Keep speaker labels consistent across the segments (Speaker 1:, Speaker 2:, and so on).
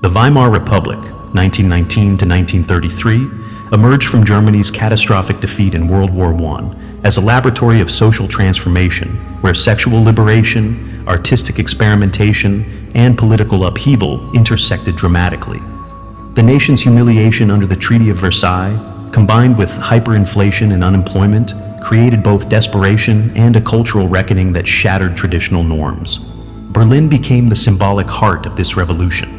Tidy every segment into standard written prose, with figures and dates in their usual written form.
Speaker 1: The Weimar Republic, 1919 to 1933, emerged from Germany's catastrophic defeat in World War I as a laboratory of social transformation where sexual liberation, artistic experimentation, and political upheaval intersected dramatically. The nation's humiliation under the Treaty of Versailles, combined with hyperinflation and unemployment, created both desperation and a cultural reckoning that shattered traditional norms. Berlin became the symbolic heart of this revolution,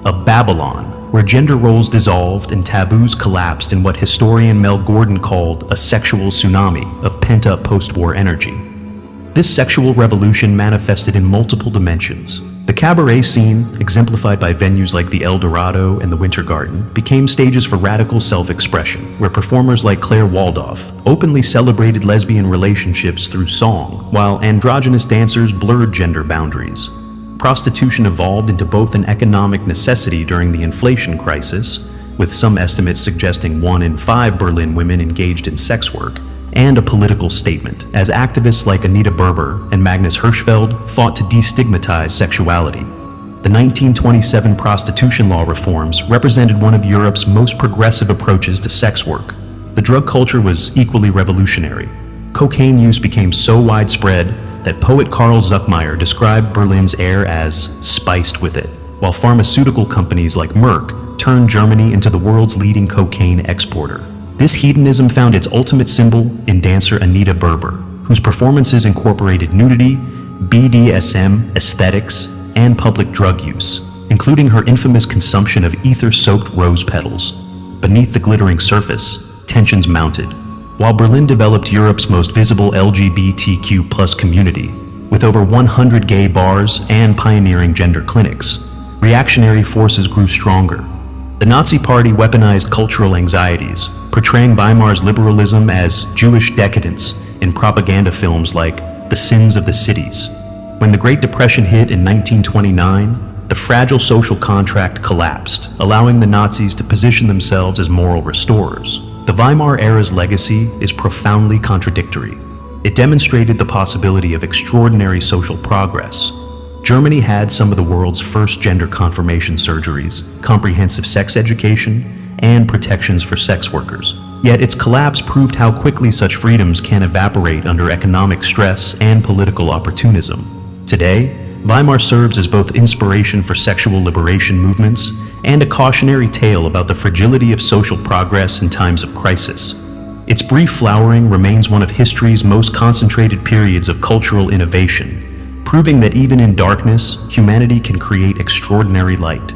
Speaker 1: a Babylon where gender roles dissolved and taboos collapsed in what historian Mel Gordon called a sexual tsunami of pent-up post-war energy. This sexual revolution manifested in multiple dimensions. The cabaret scene, exemplified by venues like the El Dorado and the Winter Garden, became stages for radical self-expression, where performers like Claire Waldorf openly celebrated lesbian relationships through song, while androgynous dancers blurred gender boundaries. Prostitution evolved into both an economic necessity during the inflation crisis, with some estimates suggesting 1 in 5 Berlin women engaged in sex work, and a political statement, as activists like Anita Berber and Magnus Hirschfeld fought to destigmatize sexuality. The 1927 prostitution law reforms represented one of Europe's most progressive approaches to sex work. The drug culture was equally revolutionary. Cocaine use became so widespread that poet Karl Zuckmayer described Berlin's air as spiced with it, while pharmaceutical companies like Merck turned Germany into the world's leading cocaine exporter. This hedonism found its ultimate symbol in dancer Anita Berber, whose performances incorporated nudity, BDSM, aesthetics, and public drug use, including her infamous consumption of ether-soaked rose petals. Beneath the glittering surface, tensions mounted. While Berlin developed Europe's most visible LGBTQ+ community, with over 100 gay bars and pioneering gender clinics, reactionary forces grew stronger. The Nazi Party weaponized cultural anxieties, portraying Weimar's liberalism as Jewish decadence in propaganda films like The Sins of the Cities. When the Great Depression hit in 1929, the fragile social contract collapsed, allowing the Nazis to position themselves as moral restorers. The Weimar era's legacy is profoundly contradictory. It demonstrated the possibility of extraordinary social progress. Germany had some of the world's first gender confirmation surgeries, comprehensive sex education, and protections for sex workers. Yet its collapse proved how quickly such freedoms can evaporate under economic stress and political opportunism. Today, Weimar serves as both inspiration for sexual liberation movements and a cautionary tale about the fragility of social progress in times of crisis. Its brief flowering remains one of history's most concentrated periods of cultural innovation, proving that even in darkness, humanity can create extraordinary light.